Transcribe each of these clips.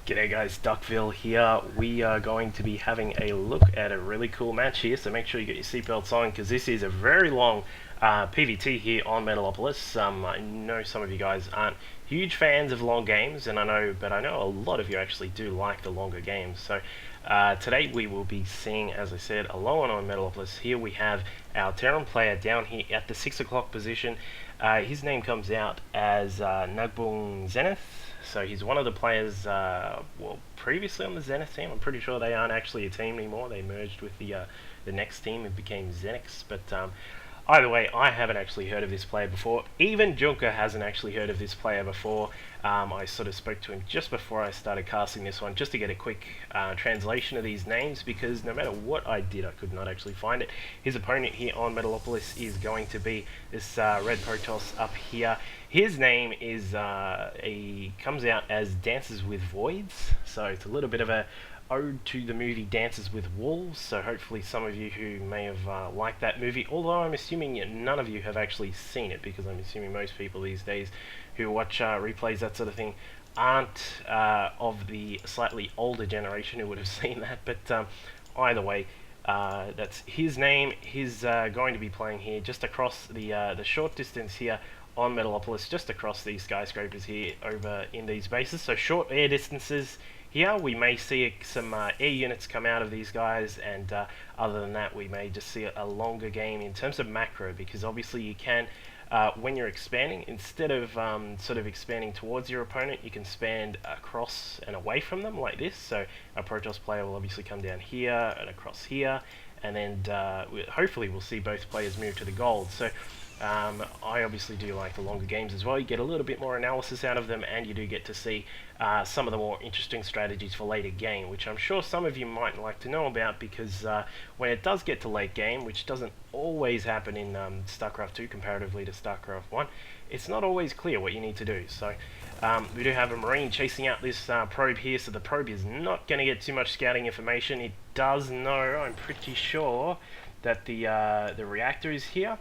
G'day guys, Duckville here. We are going to be having a look at a really cool match here, so make sure you get your seatbelts on because this is a very long PvT here on Metalopolis. I know some of you guys aren't huge fans of long games, and I know a lot of you actually do like the longer games. So today we will be seeing, as I said, a long one on Metalopolis. Here we have our Terran player down here at the 6 o'clock position. His name comes out as Nagbung Zenith. So he's one of the players, previously on the Zenith team. I'm pretty sure they aren't actually a team anymore. They merged with the next team and became Zenix. But either way, I haven't actually heard of this player before. Even Junkka hasn't actually heard of this player before. I sort of spoke to him just before I started casting this one, just to get a quick translation of these names, because no matter what I did, I could not actually find it. His opponent here on Metalopolis is going to be this red Protoss up here. His name is comes out as DancesWithVoids, so it's a little bit of a ode to the movie Dances with Wolves, so hopefully some of you who may have liked that movie, although I'm assuming none of you have actually seen it, because I'm assuming most people these days who watch replays, that sort of thing, aren't of the slightly older generation who would have seen that. But either way, that's his name. He's going to be playing here just across the short distance here on Metalopolis, just across these skyscrapers here over in these bases, so short air distances. Here we may see some air units come out of these guys, and other than that we may just see a longer game in terms of macro, because obviously you can, when you're expanding, instead of sort of expanding towards your opponent, you can expand across and away from them like this. So a Protoss player will obviously come down here and across here, and then hopefully we'll see both players move to the gold. So I obviously do like the longer games as well. You get a little bit more analysis out of them, and you do get to see some of the more interesting strategies for later game, which I'm sure some of you might like to know about, because when it does get to late game, which doesn't always happen in StarCraft 2 comparatively to StarCraft 1, it's not always clear what you need to do. So we do have a Marine chasing out this probe here, so the probe is not going to get too much scouting information. It does know, I'm pretty sure, that the reactor is here.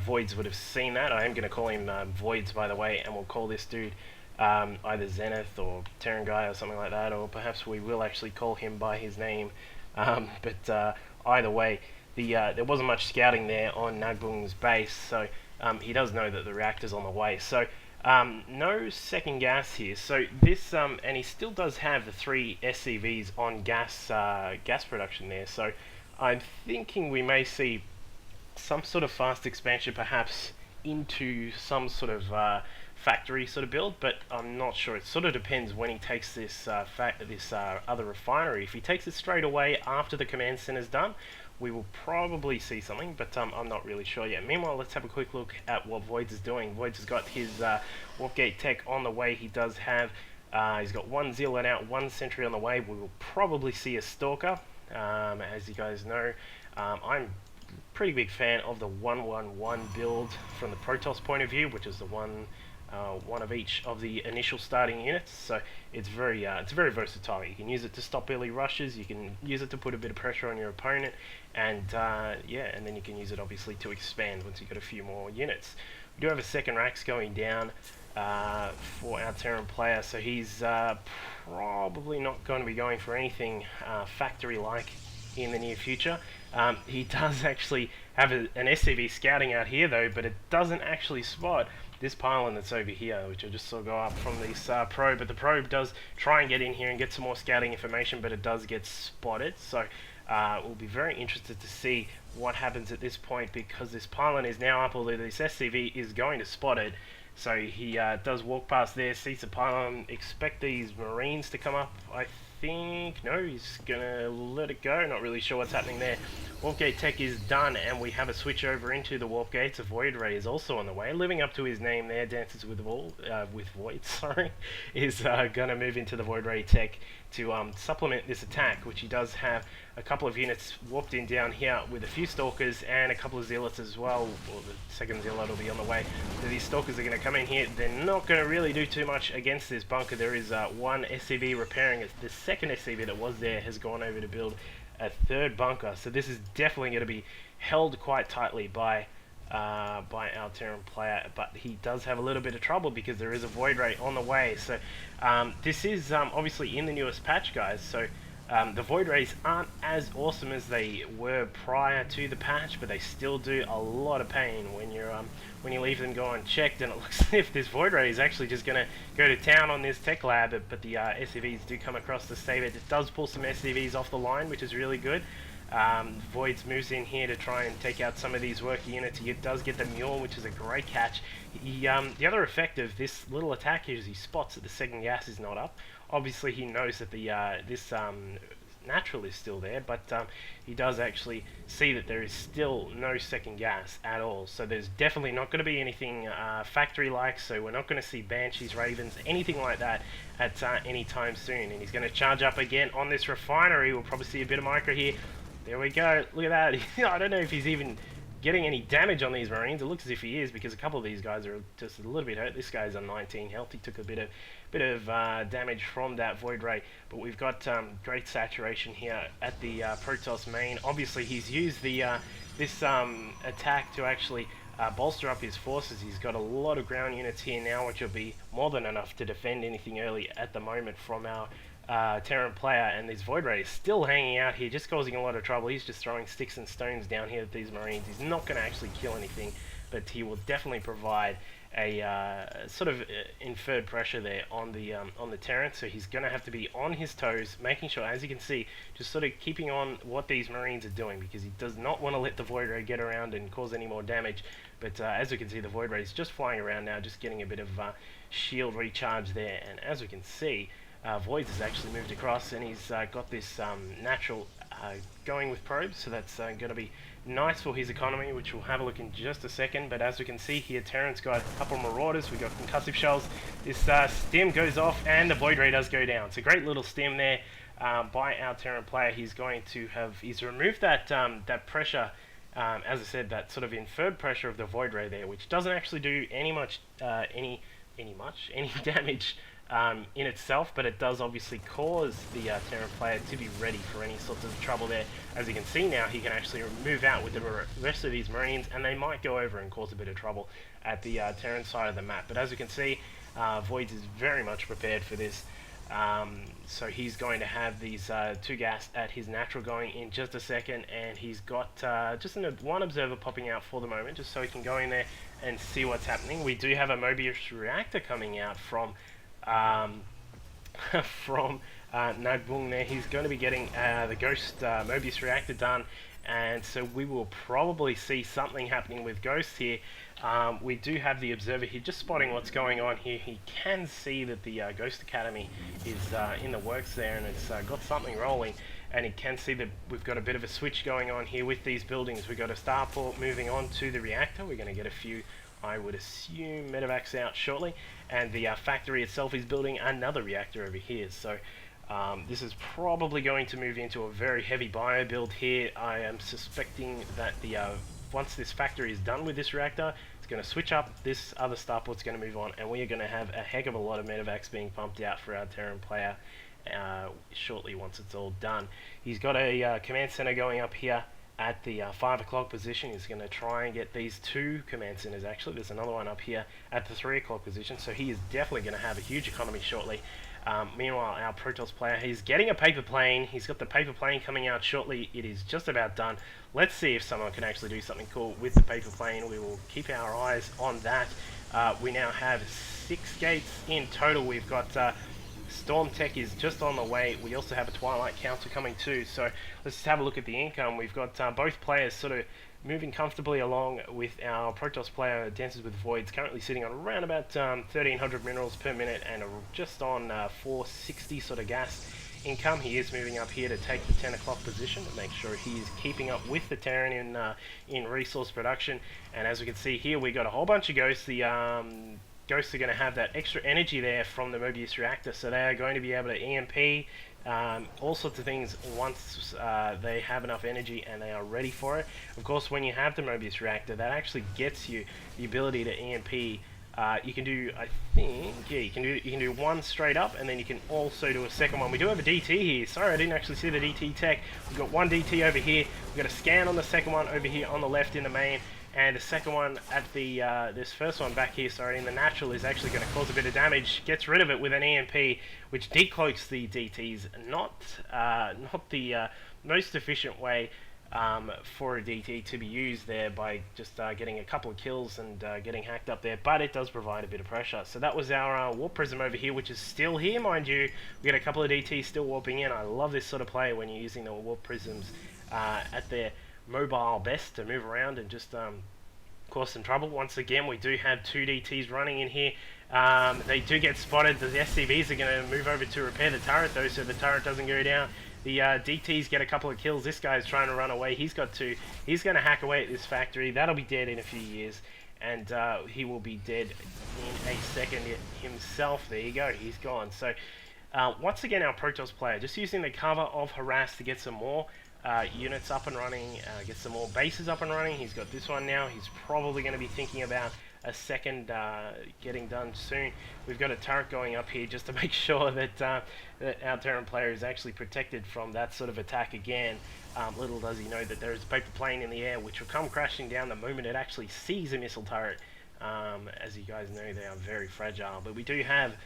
Voids would have seen that. I am going to call him Voids, by the way, and we'll call this dude either Zenith or Terran guy or something like that, or perhaps we will actually call him by his name. But either way, there wasn't much scouting there on Nagbung's base, so he does know that the reactor's on the way. So no second gas here. So this, and he still does have the 3 SCVs on gas production there. So I'm thinking we may see some sort of fast expansion, perhaps into some sort of factory sort of build, but I'm not sure. It sort of depends when he takes this other refinery. If he takes it straight away after the command center is done, we will probably see something, but I'm not really sure yet. Meanwhile, let's have a quick look at what Voids is doing. Voids has got his warp gate tech on the way. He does have, he's got 1 Zealot out, 1 Sentry on the way. We will probably see a Stalker. As you guys know, I'm pretty big fan of the 1-1-1 build from the Protoss point of view, which is the one of each of the initial starting units. So it's very versatile. You can use it to stop early rushes, you can use it to put a bit of pressure on your opponent, and yeah, and then you can use it obviously to expand once you've got a few more units. We do have a second Rax going down for our Terran player, so he's probably not going to be going for anything factory-like in the near future. He does actually have an SCV scouting out here though, but it doesn't actually spot this pylon that's over here, which I just saw go up from this probe. But the probe does try and get in here and get some more scouting information, but it does get spotted. So we'll be very interested to see what happens at this point, because this pylon is now up, although this SCV is going to spot it. So he does walk past there, sees the pylon, expect these Marines to come up. I think, no, he's gonna let it go, not really sure what's happening there. Warp gate tech is done, and we have a switch over into the warp gates. A Void Ray is also on the way, living up to his name there. Dances with Voids, sorry, is gonna move into the Void Ray tech to supplement this attack, which he does have a couple of units warped in down here with a few Stalkers and a couple of Zealots as well. Or the second Zealot will be on the way. So these Stalkers are going to come in here. They're not going to really do too much against this bunker. There is one SCV repairing it. The second SCV that was there has gone over to build a third bunker. So this is definitely going to be held quite tightly by by our Terran player, but he does have a little bit of trouble because there is a Void Ray on the way. So this is obviously in the newest patch, guys, so the Void Rays aren't as awesome as they were prior to the patch, but they still do a lot of pain when you leave them go unchecked, and it looks as if this Void Ray is actually just going to go to town on this tech lab, but the SCVs do come across to save it. It does pull some SCVs off the line, which is really good. Voids moves in here to try and take out some of these worker units. He does get the Mule, which is a great catch. The other effect of this little attack is he spots that the second gas is not up. Obviously he knows that the this natural is still there, but he does actually see that there is still no second gas at all. So there's definitely not going to be anything factory-like, so we're not going to see Banshees, Ravens, anything like that at any time soon. And he's going to charge up again on this refinery. We'll probably see a bit of micro here. There we go, look at that. I don't know if he's even getting any damage on these Marines. It looks as if he is, because a couple of these guys are just a little bit hurt. This guy's on 19 health. He took a bit of damage from that Void Ray, but we've got great saturation here at the Protoss main. Obviously he's used the this attack to actually bolster up his forces. He's got a lot of ground units here now, which will be more than enough to defend anything early at the moment from our Terran player. And this Void Ray is still hanging out here, just causing a lot of trouble. He's just throwing sticks and stones down here at these Marines. He's not going to actually kill anything, but he will definitely provide a sort of inferred pressure there on the Terran. So he's going to have to be on his toes, making sure, as you can see, just sort of keeping on what these Marines are doing, because he does not want to let the Void Ray get around and cause any more damage. But as we can see, the Void Ray is just flying around now, just getting a bit of shield recharge there. And as we can see, Voids has actually moved across, and he's got this natural going with probes, so that's going to be nice for his economy, which we'll have a look in just a second. But as we can see here, Terran's got a couple of Marauders, we've got concussive shells. This stim goes off, and the Void Ray does go down. It's a great little stim there by our Terran player. He's going to have, he's removed that that pressure, as I said, that sort of inferred pressure of the Void Ray there, which doesn't actually do any damage in itself, but it does obviously cause the Terran player to be ready for any sorts of trouble there. As you can see now, he can actually move out with the rest of these Marines, and they might go over and cause a bit of trouble at the Terran side of the map. But as you can see, Voids is very much prepared for this. So he's going to have these two gas at his natural going in just a second, and he's got just one observer popping out for the moment, just so he can go in there and see what's happening. We do have a Mobius reactor coming out from Nagbung there. He's going to be getting the Ghost Mobius reactor done, and so we will probably see something happening with Ghost here. We do have the observer here just spotting what's going on here. He can see that the Ghost Academy is in the works there, and it's got something rolling, and he can see that we've got a bit of a switch going on here with these buildings. We've got a starport moving on to the reactor. We're going to get a few, I would assume, medevacs out shortly, and the factory itself is building another reactor over here. So this is probably going to move into a very heavy bio build here. I am suspecting that the once this factory is done with this reactor, it's going to switch up, this other starport's going to move on, and we are going to have a heck of a lot of medevacs being pumped out for our Terran player shortly once it's all done. He's got a command center going up here at the 5 o'clock position. He's going to try and get these two command centers. Actually, there's another one up here at the 3 o'clock position, so he is definitely going to have a huge economy shortly. Meanwhile, our Protoss player, he's getting a paper plane. He's got the paper plane coming out shortly. It is just about done. Let's see if someone can actually do something cool with the paper plane. We will keep our eyes on that. We now have 6 gates in total. We've got Storm Tech is just on the way. We also have a Twilight Council coming too. So let's just have a look at the income. We've got both players sort of moving comfortably along, with our Protoss player DancesWithVoids currently sitting on around about 1300 minerals per minute and just on 460 sort of gas income. He is moving up here to take the 10 o'clock position to make sure he is keeping up with the Terran in resource production. And as we can see here, we got a whole bunch of ghosts. The Ghosts are going to have that extra energy there from the Mobius reactor, so they are going to be able to EMP all sorts of things once they have enough energy and they are ready for it. Of course, when you have the Mobius reactor, that actually gets you the ability to EMP. You can do, I think, yeah, you can do one straight up, and then you can also do a second one. We do have a DT here. Sorry, I didn't actually see the DT tech. We've got one DT over here. We've got a scan on the second one over here on the left in the main. and the second one at the this first one back here, sorry, in the natural is actually going to cause a bit of damage. Gets rid of it with an EMP, which decloaks the DTs. Not the most efficient way for a DT to be used there by just getting a couple of kills and getting hacked up there, but it does provide a bit of pressure. So that was our warp prism over here, which is still here, mind you. We got a couple of DTs still warping in. I love this sort of play when you're using the warp prisms at their mobile best to move around and just cause some trouble. Once again, we do have 2 DTs running in here. They do get spotted. The SCVs are going to move over to repair the turret though, so the turret doesn't go down. The DTs get a couple of kills. This guy's trying to run away. He's got 2. He's going to hack away at this factory. That'll be dead in a few years, and he will be dead in a second himself. There you go. He's gone. So once again, our Protoss player just using the cover of harass to get some more units up and running, get some more bases up and running. He's got this one now. He's probably going to be thinking about a second getting done soon. We've got a turret going up here just to make sure that, that our Terran player is actually protected from that sort of attack again. Little does he know that there is a paper plane in the air which will come crashing down the moment it actually sees a missile turret. As you guys know, they are very fragile, but we do have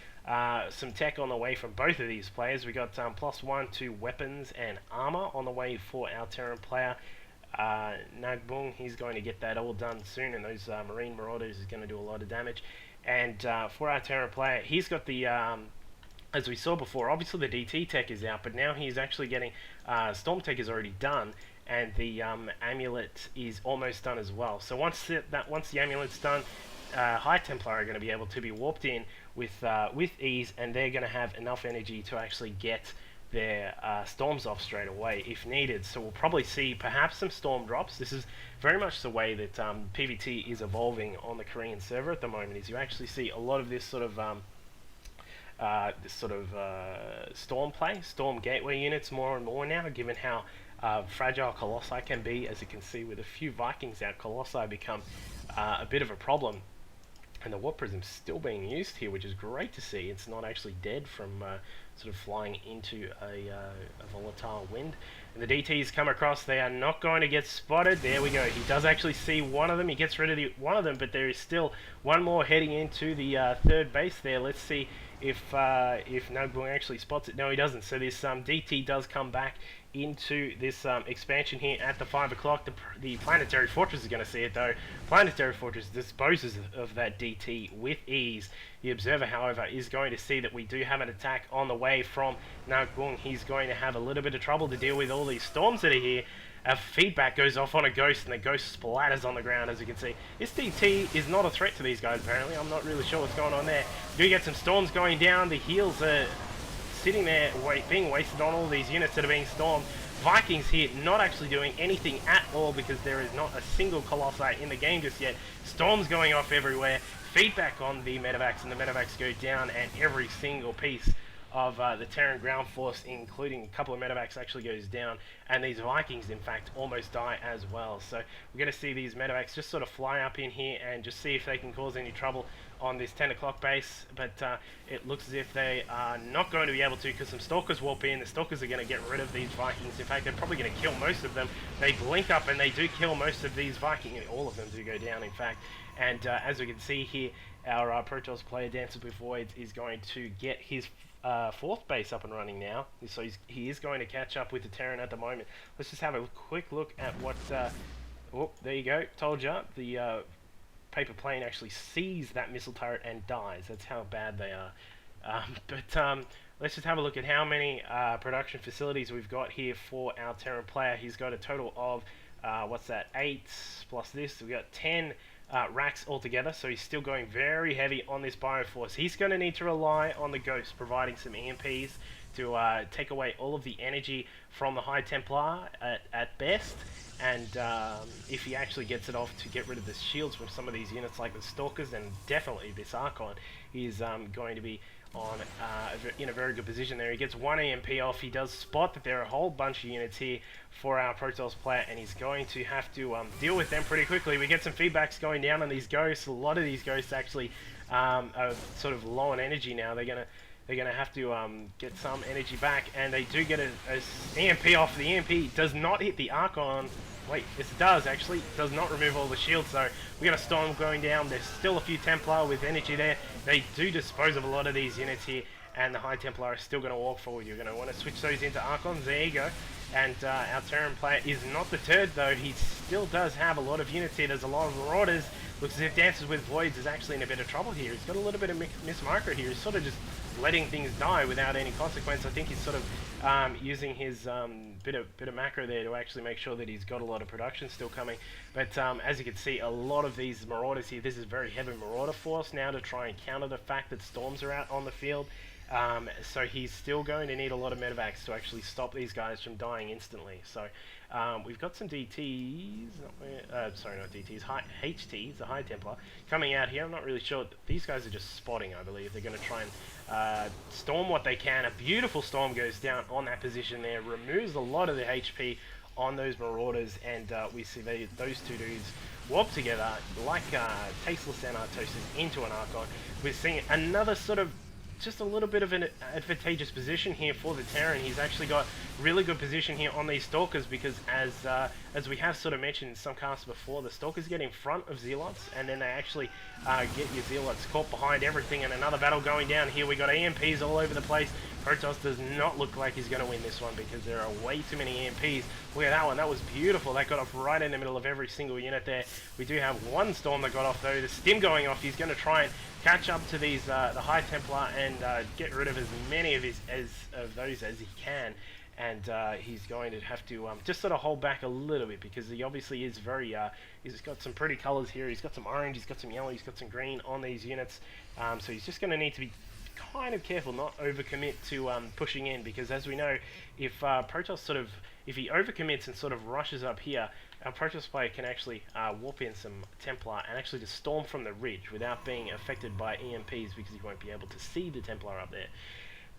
some tech on the way from both of these players. We got +1 to weapons and armor on the way for our Terran player. Nagbung, he's going to get that all done soon, and those Marine Marauders is going to do a lot of damage. And for our Terran player, he's got the, as we saw before, obviously the DT tech is out, but now he's actually getting, Storm tech is already done, and the amulet is almost done as well. So once the amulet's done, High Templar are going to be able to be warped in with ease, and they're going to have enough energy to actually get their storms off straight away if needed. So we'll probably see perhaps some storm drops. This is very much the way that PvT is evolving on the Korean server at the moment, is you actually see a lot of this sort of storm play, storm gateway units more and more now, given how fragile Colossi can be. As you can see with a few Vikings out, Colossi become a bit of a problem. And the warp prism's still being used here, which is great to see. It's not actually dead from sort of flying into a volatile wind. And the DTs come across. They are not going to get spotted. There we go. He does actually see one of them. He gets rid of one of them, but there is still one more heading into the third base there. Let's see if Nagbung actually spots it. No, he doesn't. So this DT does come back into this expansion here at the 5 o'clock. The Planetary Fortress is going to see it though. Planetary Fortress disposes of that DT with ease. The Observer, however, is going to see that we do have an attack on the way from Nagbung. He's going to have a little bit of trouble to deal with all these storms that are here. A feedback goes off on a ghost, and the ghost splatters on the ground, as you can see. This DT is not a threat to these guys, apparently. I'm not really sure what's going on there. We do get some storms going down. The heals are sitting there being wasted on all these units that are being stormed. Vikings here not actually doing anything at all because there is not a single Colossi in the game just yet. Storms going off everywhere. Feedback on the medevacs, and the medevacs go down, and every single piece of the Terran ground force, including a couple of medevacs, actually goes down, and these Vikings in fact almost die as well. So we're going to see these medevacs just sort of fly up in here and just see if they can cause any trouble on this 10 o'clock base, but it looks as if they are not going to be able to, because some Stalkers warp in. The Stalkers are going to get rid of these Vikings. In fact, they're probably going to kill most of them. They blink up and they do kill most of these Vikings. All of them do go down, in fact. And as we can see here, our Protoss player, DancesWithVoids, is going to get his fourth base up and running now. So he is going to catch up with the Terran at the moment. Let's just have a quick look at what... oh, there you go. Told ya. The paper plane actually sees that missile turret and dies. That's how bad they are. Let's just have a look at how many production facilities we've got here for our Terran player. He's got a total of, what's that, 8 plus this. We've got 10 racks altogether, so he's still going very heavy on this Bioforce. He's going to need to rely on the Ghost providing some EMPs to take away all of the energy from the High Templar at best, and if he actually gets it off to get rid of the shields from some of these units like the Stalkers, and definitely this Archon, is going to be on in a very good position there. He gets one EMP off. He does spot that there are a whole bunch of units here for our Protoss player, and he's going to have to deal with them pretty quickly. We get some feedbacks going down on these Ghosts. A lot of these Ghosts actually are sort of low on energy now. They're going to they're going to have to get some energy back, and they do get a EMP off. The EMP does not hit the Archon. Wait, yes it does actually. It does not remove all the shields, so we got a Storm going down. There's still a few Templar with energy there. They do dispose of a lot of these units here, and the High Templar is still going to walk forward. You're going to want to switch those into Archons. There you go. And our Terran player is not deterred though. He still does have a lot of units here. There's a lot of Marauders. Looks as if DancesWithVoids is actually in a bit of trouble here. He's got a little bit of mismicro here. He's sort of just letting things die without any consequence. I think he's sort of using his bit of macro there to actually make sure that he's got a lot of production still coming. But as you can see, a lot of these Marauders here, this is very heavy Marauder force now to try and counter the fact that Storms are out on the field. So he's still going to need a lot of medevacs to actually stop these guys from dying instantly. So we've got some DTs, sorry not DTs, HTs, the High Templar, coming out here. I'm not really sure. These guys are just spotting, I believe. They're going to try and storm what they can. A beautiful storm goes down on that position there, removes a lot of the HP on those Marauders, and we see those two dudes warp together like Tasteless and Artosis into an Archon. We're seeing another sort of just a little bit of an advantageous position here for the Terran. He's actually got really good position here on these Stalkers, because as we have sort of mentioned in some casts before, the Stalkers get in front of Zealots, and then they actually get your Zealots caught behind everything, and another battle going down here. We got EMPs all over the place. Protoss does not look like he's going to win this one because there are way too many EMPs. Look at that one, that was beautiful. That got off right in the middle of every single unit there. We do have one Storm that got off though. The Stim going off, he's going to try and catch up to these the High Templar and get rid of as many of those as he can. And he's going to have to just sort of hold back a little bit, because he obviously is very, he's got some pretty colours here. He's got some orange, he's got some yellow, he's got some green on these units. So he's just going to need to be kind of careful, not overcommit to pushing in, because as we know, if Protoss if he overcommits and sort of rushes up here, our Protoss player can actually warp in some Templar and actually just storm from the ridge without being affected by EMPs, because he won't be able to see the Templar up there.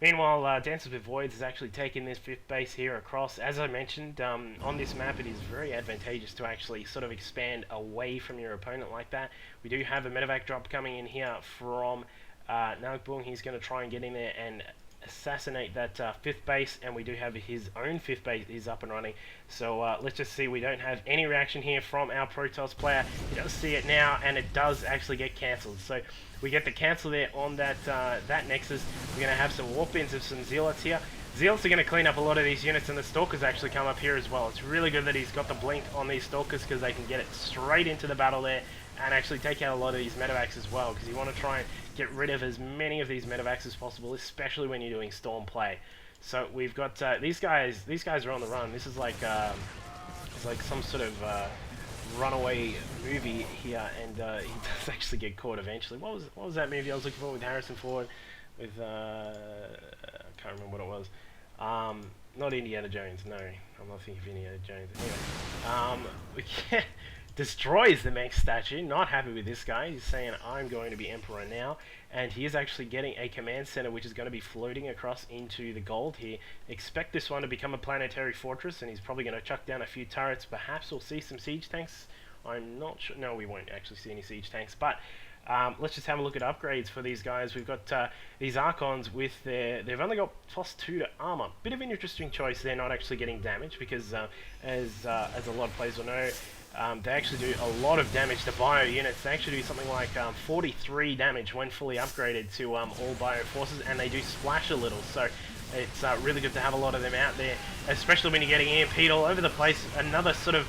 Meanwhile, DancesWithVoids is actually taking this 5th base here across. As I mentioned, on this map it is very advantageous to actually sort of expand away from your opponent like that. We do have a medevac drop coming in here from Nagbung. He's going to try and get in there and assassinate that 5th base, and we do have his own 5th base is up and running. So let's just see, we don't have any reaction here from our Protoss player. He does see it now, and it does actually get cancelled. So we get the cancel there on that that Nexus. We're going to have some warp-ins of some Zealots here. Zealots are going to clean up a lot of these units, and the Stalkers actually come up here as well. It's really good that he's got the blink on these Stalkers, because they can get it straight into the battle there and actually take out a lot of these medevacs as well, because you want to try and get rid of as many of these medevacs as possible, especially when you're doing storm play. So we've got these guys are on the run. This is like it's like some sort of runaway movie here, and he does actually get caught eventually. What was that movie I was looking for with Harrison Ford? With I can't remember what it was. Not Indiana Jones. No, I'm not thinking of Indiana Jones. Anyway, destroys the mech statue. Not happy with this guy. He's saying, I'm going to be Emperor now. And he is actually getting a command center, which is going to be floating across into the gold here. Expect this one to become a planetary fortress, and he's probably going to chuck down a few turrets. Perhaps we'll see some siege tanks. I'm not sure. No, we won't actually see any siege tanks. But let's just have a look at upgrades for these guys. We've got these Archons with they've only got +2 to armor. Bit of an interesting choice. They're not actually getting damage, because as a lot of players will know, they actually do a lot of damage to bio units. They actually do something like 43 damage when fully upgraded to all bio forces, and they do splash a little. So it's really good to have a lot of them out there, especially when you're getting EMP'd all over the place. Another sort of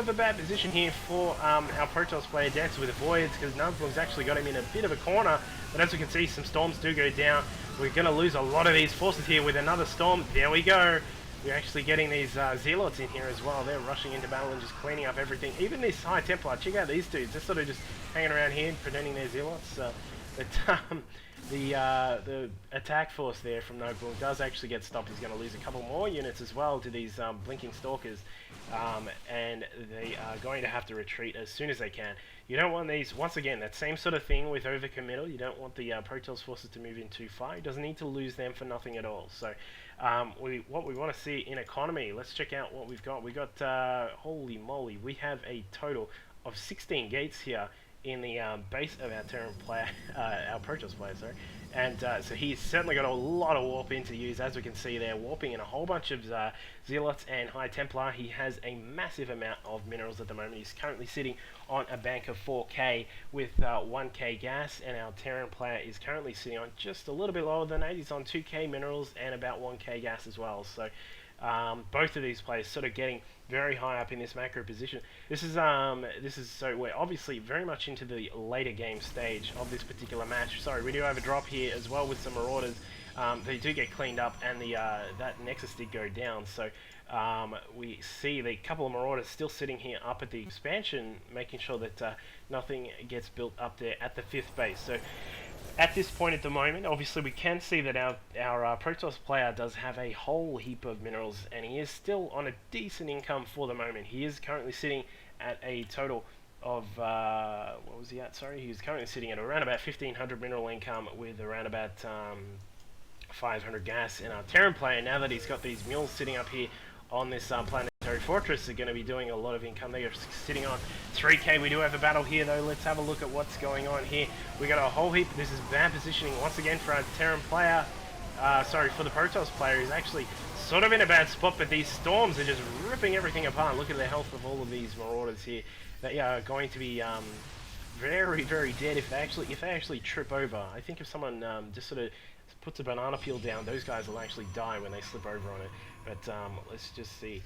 a bad position here for our Protoss player DancesWithVoids, because Nagbung's actually got him in a bit of a corner. But as we can see, some storms do go down. We're going to lose a lot of these forces here with another storm. There we go. We're actually getting these Zealots in here as well. They're rushing into battle and just cleaning up everything. Even this High Templar, check out these dudes. They're sort of just hanging around here, pretending they're Zealots. The attack force there from Nagbung does actually get stopped. He's going to lose a couple more units as well to these blinking Stalkers, and they are going to have to retreat as soon as they can. You don't want these, once again, that same sort of thing with overcommittal. You don't want the Protoss forces to move in too far. He doesn't need to lose them for nothing at all. So what we want to see in economy, let's check out what we've got. We've got, holy moly, we have a total of 16 gates here in the base of our Terran player, our Protoss player, sorry. And so he's certainly got a lot of warp in to use, as we can see there, warping in a whole bunch of Zealots and High Templar. He has a massive amount of minerals at the moment. He's currently sitting on a bank of 4k with 1k gas, and our Terran player is currently sitting on just a little bit lower than that. He's on 2k minerals and about 1k gas as well. So both of these players sort of getting very high up in this macro position. This is so we're obviously very much into the later game stage of this particular match. Sorry, we do have a drop here as well with some Marauders. They do get cleaned up, and the that Nexus did go down. So we see the couple of Marauders still sitting here up at the expansion, making sure that nothing gets built up there at the 5th base. So at this point at the moment, obviously we can see that our Protoss player does have a whole heap of minerals, and he is still on a decent income for the moment. He is currently sitting at a total of, what was he at? Sorry, he was currently sitting at around about 1500 mineral income with around about 500 gas. And our Terran player, now that he's got these mules sitting up here on this planetary fortress, are going to be doing a lot of income. They are sitting on 3k. We do have a battle here though. Let's have a look at what's going on here. We got a whole heap. This is bad positioning once again for our Terran player. Sorry, for the Protoss player. He's actually sort of in a bad spot, but these storms are just ripping everything apart. Look at the health of all of these Marauders here. They are going to be very, very dead if they actually trip over. I think if someone just sort of puts a banana peel down, those guys will actually die when they slip over on it. But let's just see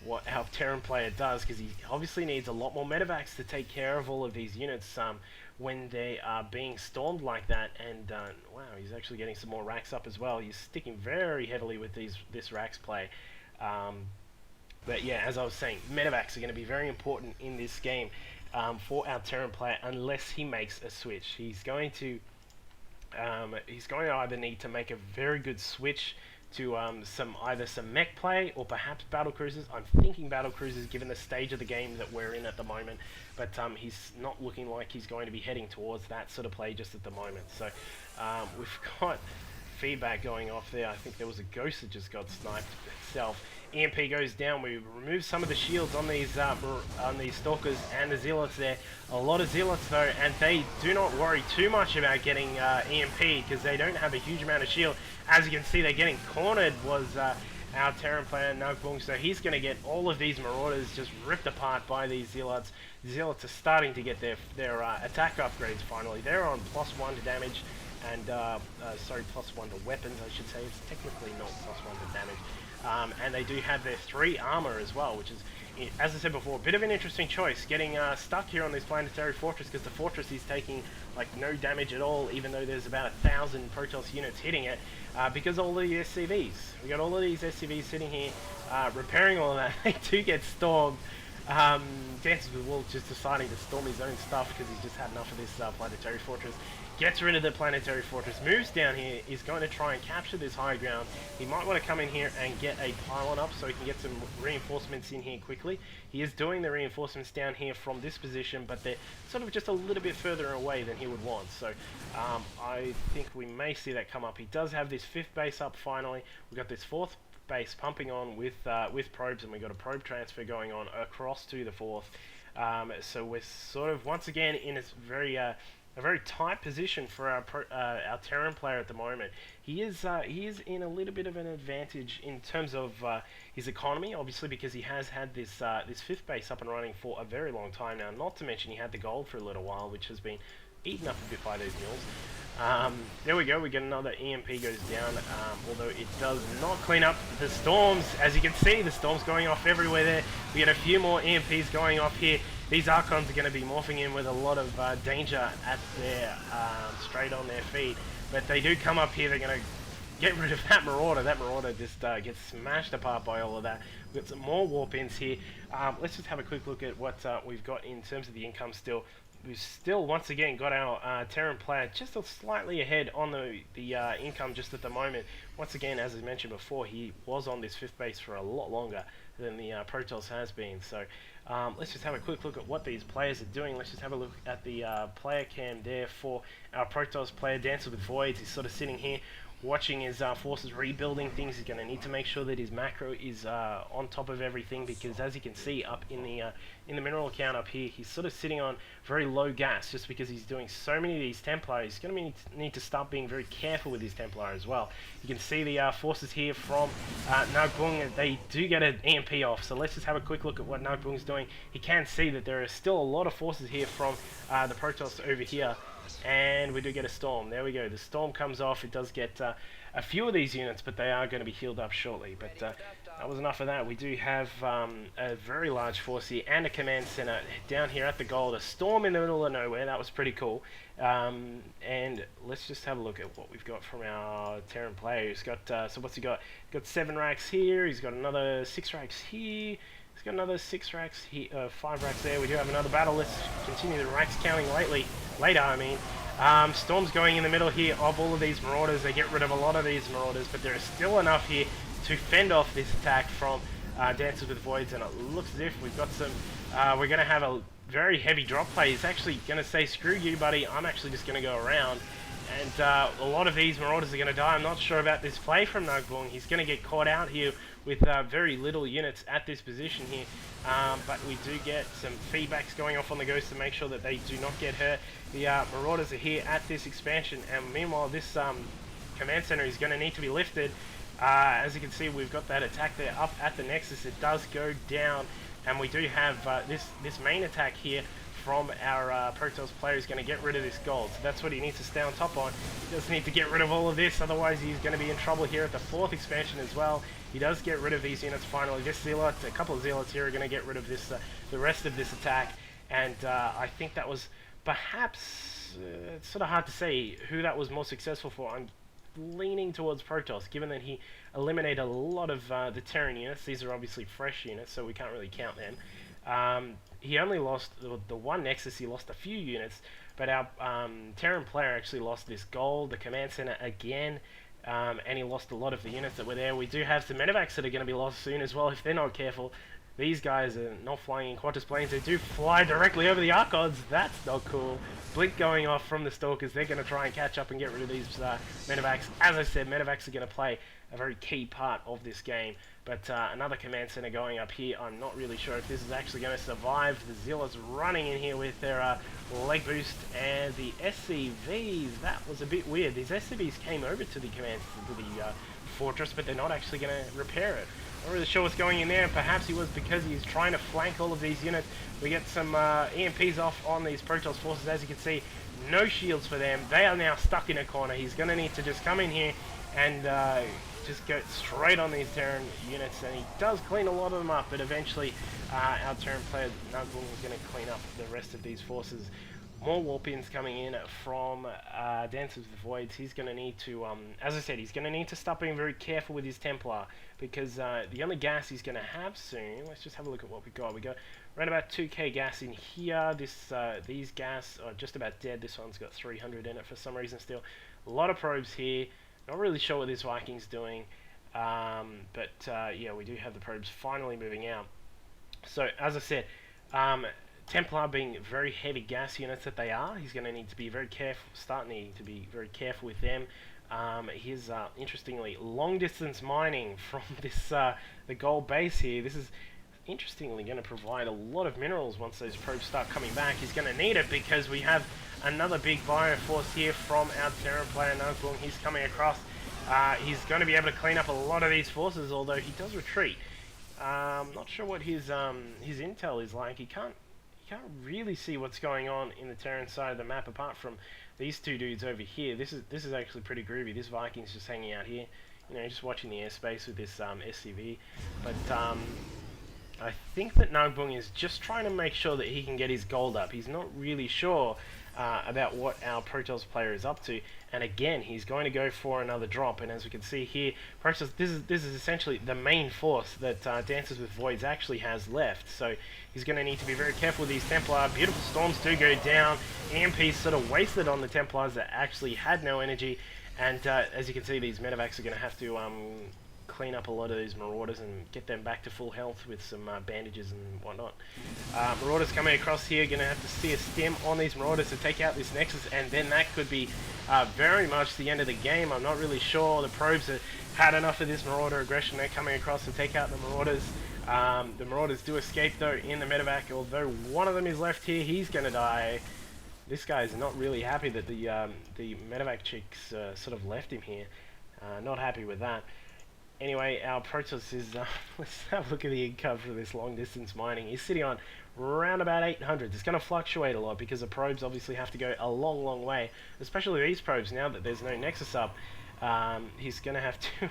what our Terran player does, because he obviously needs a lot more medevacs to take care of all of these units when they are being stormed like that. And wow, he's actually getting some more racks up as well. He's sticking very heavily with this racks play. But yeah, as I was saying, medevacs are going to be very important in this game for our Terran player, unless he makes a switch. He's going to either need to make a very good switch to either some mech play or perhaps battle cruisers. I'm thinking battle cruisers, given the stage of the game that we're in at the moment, but he's not looking like he's going to be heading towards that sort of play just at the moment. So we've got feedback going off there. I think there was a ghost that just got sniped itself. EMP goes down. We remove some of the shields on these stalkers and the zealots there. A lot of zealots though, and they do not worry too much about getting EMP because they don't have a huge amount of shield. As you can see, they're getting cornered. Was our Terran player Nagbung, so he's going to get all of these Marauders just ripped apart by these zealots. The zealots are starting to get their attack upgrades finally. They're on +1 to damage. And sorry, +1 to weapons, I should say. It's technically not +1 to damage. And they do have their 3 armor as well, which is, as I said before, a bit of an interesting choice. Getting stuck here on this planetary fortress, because the fortress is taking like no damage at all, even though there's about 1,000 Protoss units hitting it, because all the SCVs. We got all of these SCVs sitting here, repairing all of that. They do get stormed. DancesWithVoids just deciding to storm his own stuff because he's just had enough of this planetary fortress. Gets rid of the planetary fortress, moves down here, is going to try and capture this high ground. He might want to come in here and get a pylon up so he can get some reinforcements in here quickly. He is doing the reinforcements down here from this position, but they're sort of just a little bit further away than he would want. So I think we may see that come up. He does have this 5th base up finally. We've got this 4th base pumping on with probes, and we got a probe transfer going on across to the 4th. So we're sort of once again in a very tight position for our Terran player at the moment. He is in a little bit of an advantage in terms of his economy, obviously, because he has had this 5th base up and running for a very long time now. Not to mention he had the gold for a little while, which has been eaten up a bit by those mules. There we go, we get another EMP goes down, although it does not clean up the storms. As you can see, the storms going off everywhere there. We get a few more EMPs going off here. These Archons are going to be morphing in with a lot of danger at their, straight on their feet. But they do come up here, they're going to get rid of that Marauder. That Marauder just gets smashed apart by all of that. We've got some more warp-ins here. Let's just have a quick look at what we've got in terms of the income still. We've still, once again, got our Terran player just slightly ahead on the income just at the moment. Once again, as I mentioned before, he was on this 5th base for a lot longer than the Protoss has been. So let's just have a quick look at what these players are doing. Let's just have a look at the player cam there for our Protoss player, DancesWithVoids. He's sort of sitting here watching his forces rebuilding things. He's going to need to make sure that his macro is on top of everything, because as you can see up in the mineral account up here, he's sort of sitting on very low gas just because he's doing so many of these Templar. He's going to need to start being very careful with his Templar as well. You can see the forces here from Nagbung. They do get an EMP off, so let's just have a quick look at what Nagbung's doing. He can see that there are still a lot of forces here from the Protoss over here. And we do get a storm. There we go. The storm comes off. It does get a few of these units, but they are going to be healed up shortly. But that was enough of that. We do have a very large force here and a command center down here at the gold. A storm in the middle of nowhere. That was pretty cool. And let's just have a look at what we've got from our Terran player. He's got so what's he got? Got 7 racks here. He's got another 6 racks here. He's got another 6 racks here, 5 racks there. We do have another battle. Let's continue the racks counting later, I mean. Storm's going in the middle here of all of these Marauders. They get rid of a lot of these Marauders, but there is still enough here to fend off this attack from DancesWithVoids, and it looks as if we've got some... we're going to have a very heavy drop play. He's actually going to say, screw you, buddy. I'm actually just going to go around. And a lot of these Marauders are going to die. I'm not sure about this play from Nagbung. He's going to get caught out here with very little units at this position here. But we do get some feedbacks going off on the Ghosts to make sure that they do not get hurt. The Marauders are here at this expansion, and meanwhile this command center is going to need to be lifted. As you can see, we've got that attack there up at the Nexus. It does go down, and we do have this main attack here from our Protoss player is going to get rid of this gold. So that's what he needs to stay on top on. He does need to get rid of all of this, otherwise he's going to be in trouble here at the 4th expansion as well. He does get rid of these units finally. This Zealot, a couple of Zealots here are going to get rid of this, the rest of this attack. And I think that was perhaps, it's sort of hard to say who that was more successful for. I'm leaning towards Protoss, given that he eliminated a lot of the Terran units. These are obviously fresh units, so we can't really count them. He only lost the one Nexus. He lost a few units, but our Terran player actually lost this gold, the command center again, and he lost a lot of the units that were there. We do have some medevacs that are going to be lost soon as well if they're not careful. These guys are not flying in Qantas planes. They do fly directly over the Archods. That's not cool. Blink going off from the Stalkers. They're going to try and catch up and get rid of these medevacs. As I said, medevacs are going to play a very key part of this game. But another command center going up here. I'm not really sure if this is actually going to survive. The Zealots running in here with their leg boost, and the SCVs. That was a bit weird. These SCVs came over to the fortress, but they're not actually going to repair it. Not really sure what's going in there. Perhaps he was because he's trying to flank all of these units. We get some EMPs off on these Protoss forces. As you can see, no shields for them. They are now stuck in a corner. He's going to need to just come in here and just go straight on these Terran units. And he does clean a lot of them up, but eventually our Terran player Nagbung is going to clean up the rest of these forces. More warp-ins coming in from DancesWithVoids. He's going to need to, as I said, he's going to need to start being very careful with his Templar, because the only gas he's going to have soon, let's just have a look at what we got. We got around about 2k gas in here. These gas are just about dead. This one's got 300 in it for some reason still. A lot of probes here. Not really sure what this Viking's doing, but yeah, we do have the probes finally moving out. So, as I said, Templar being very heavy gas units that they are, he's going to need to be very careful, to be very careful with them. Here's, interestingly, long distance mining from this, the gold base here. This is interestingly going to provide a lot of minerals once those probes start coming back. He's going to need it because we have another big bio force here from our Terran player Nagbung. He's coming across. He's going to be able to clean up a lot of these forces, although he does retreat. Not sure what his intel is like. He can't really see what's going on in the Terran side of the map apart from these two dudes over here. This is actually pretty groovy. This Viking's just hanging out here, you know, just watching the airspace with this SCV. But I think that Nagbung is just trying to make sure that he can get his gold up. He's not really sure about what our Protoss player is up to, and again he's going to go for another drop. And as we can see here, Protoss, this is essentially the main force that DancesWithVoids actually has left, so he's going to need to be very careful with these Templar. Beautiful storms do go down. EMPs sort of wasted on the Templars that actually had no energy, and as you can see, these medevacs are going to have to clean up a lot of these Marauders and get them back to full health with some bandages and whatnot. Marauders coming across here, going to have to see a stem on these Marauders to take out this Nexus, and then that could be very much the end of the game. I'm not really sure. The probes have had enough of this Marauder aggression. They're coming across to take out the Marauders. The Marauders do escape though in the medevac, although one of them is left here. He's going to die. This guy's not really happy that the medevac chicks sort of left him here. Not happy with that. Anyway, our Protoss is, let's have a look at the income for this long distance mining. He's sitting on around about 800. It's going to fluctuate a lot because the probes obviously have to go a long way, especially these probes now that there's no Nexus up. He's going to have to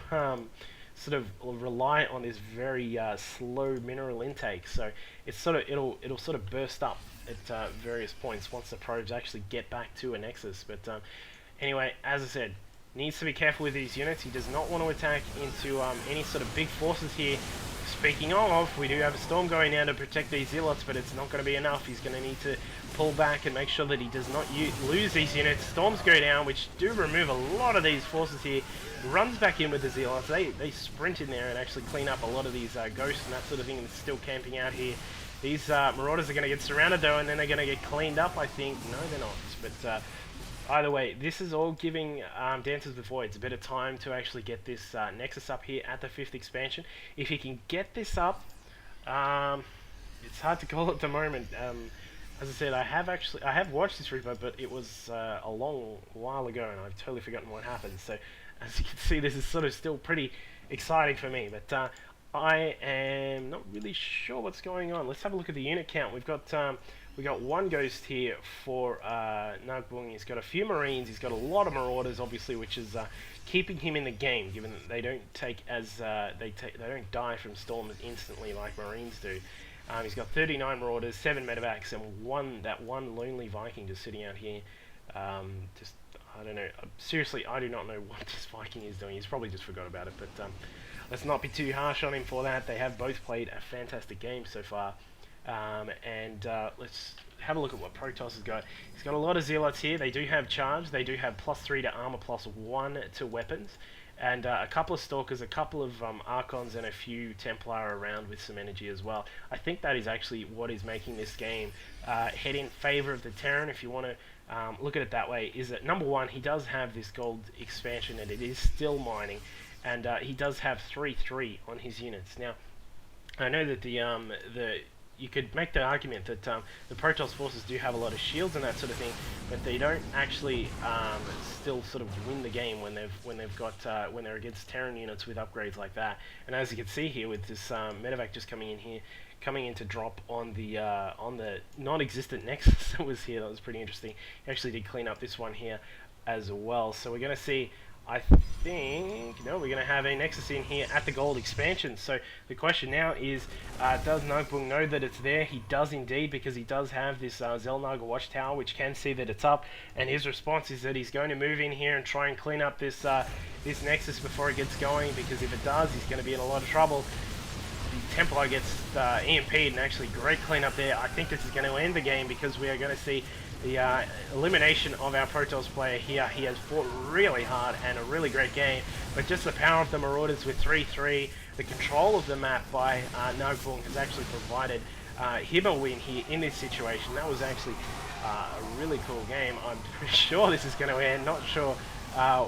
sort of rely on this very slow mineral intake, so it's it'll sort of burst up at various points once the probes actually get back to a Nexus. But anyway, as I said, needs to be careful with these units. He does not want to attack into any sort of big forces here. Speaking of, we do have a storm going down to protect these zealots, but it's not going to be enough. He's going to need to pull back and make sure that he does not lose these units. Storms go down, which do remove a lot of these forces here. Runs back in with the zealots. They sprint in there and actually clean up a lot of these ghosts and that sort of thing that's still camping out here. These Marauders are going to get surrounded though, and then they're going to get cleaned up, I think. No, they're not. But either way, this is all giving DancesWithVoids a bit of time to actually get this Nexus up here at the 5th expansion. If he can get this up, it's hard to call at the moment. As I said, I have watched this replay, but it was a long while ago, and I've totally forgotten what happened. So, as you can see, this is sort of still pretty exciting for me. But I am not really sure what's going on. Let's have a look at the unit count. We got one ghost here for Nagbung. He's got a few Marines. He's got a lot of Marauders, obviously, which is keeping him in the game, given that they don't they don't die from storms instantly like Marines do. He's got 39 Marauders, 7 medevacs, and that one lonely Viking just sitting out here. I don't know. Seriously, I do not know what this Viking is doing. He's probably just forgot about it, but let's not be too harsh on him for that. They have both played a fantastic game so far. Let's have a look at what Protoss has got. He's got a lot of Zealots here. They do have charge. They do have +3 to armor, +1 to weapons. And a couple of Stalkers, a couple of Archons, and a few Templar around with some energy as well. I think that is actually what is making this game head in favor of the Terran, if you want to look at it that way, is that number one, he does have this gold expansion and it is still mining, and he does have 3/3 on his units. Now, I know that you could make the argument that the Protoss forces do have a lot of shields and that sort of thing, but they don't actually still sort of win the game when they're against Terran units with upgrades like that. And as you can see here with this medevac just coming in to drop on the non-existent Nexus that was here, that was pretty interesting. He actually did clean up this one here as well. So we're going to see, I think, no, we're going to have a Nexus in here at the gold expansion. So the question now is, does Nagbung know that it's there? He does indeed, because he does have this Zelnaga watchtower, which can see that it's up. And his response is that he's going to move in here and try and clean up this Nexus before it gets going, because if it does, he's going to be in a lot of trouble. The Templar gets EMP'd, and actually great cleanup there. I think this is going to end the game, because we are going to see the elimination of our Protoss player here. He has fought really hard and a really great game, but just the power of the Marauders with 3/3, the control of the map by Nagbung has actually provided him a win here in this situation. That was actually a really cool game. I'm pretty sure this is going to end. Not sure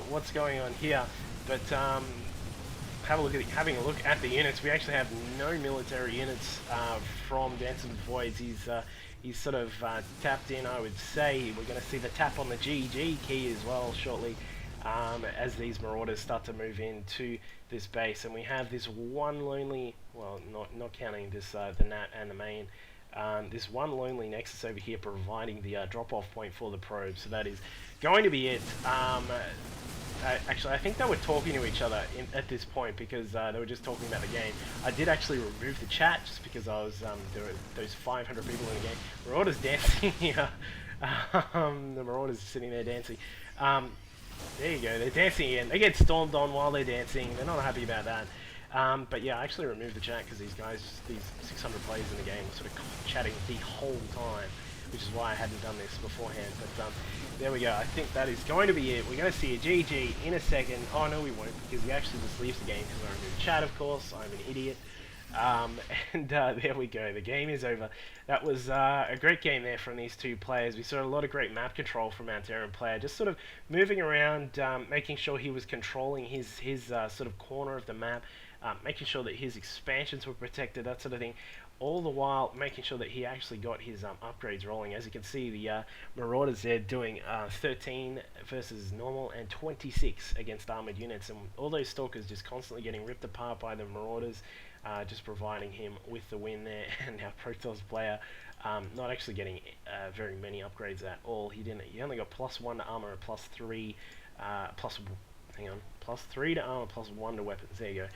what's going on here, but having a look at the units, we actually have no military units from DancesWithVoids. He's sort of tapped in, I would say. We're going to see the tap on the GG key as well shortly, as these Marauders start to move into this base. And we have this one lonely, well, not counting this the Nat and the main, this one lonely Nexus over here providing the drop-off point for the probe. So that is going to be it. Actually, I think they were talking to each other at this point, because they were just talking about the game. I did actually remove the chat just because I was there were those 500 people in the game. Marauders dancing here. The Marauders are sitting there dancing. There you go. They're dancing again. They get stormed on while they're dancing. They're not happy about that. But yeah, I actually removed the chat because these guys, these 600 players in the game, were sort of chatting the whole time. which is why I hadn't done this beforehand. But there we go. I think that is going to be it. We're going to see a GG in a second. Oh no, we won't, because he actually just leaves the game because I removed chat, of course. I'm an idiot. There we go, the game is over. That was a great game there from these two players. We saw a lot of great map control from our Terran player, just sort of moving around, making sure he was controlling his sort of corner of the map, making sure that his expansions were protected, that sort of thing, all the while making sure that he actually got his upgrades rolling. As you can see, the Marauders there doing 13 versus normal and 26 against armored units, and all those Stalkers just constantly getting ripped apart by the Marauders, just providing him with the win there. And our Protoss player not actually getting very many upgrades at all. He only got +1 to armor and +3 +3 to armor, +1 to weapons. There you go.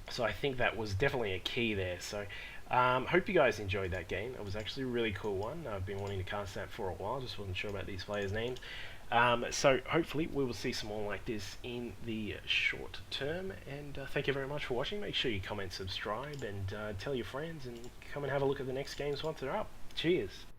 So I think that was definitely a key there. So hope you guys enjoyed that game. It was actually a really cool one. I've been wanting to cast that for a while, just wasn't sure about these players' names. So hopefully we will see some more like this in the short term. And thank you very much for watching. Make sure you comment, subscribe, and tell your friends, and come and have a look at the next games once they're up. Cheers!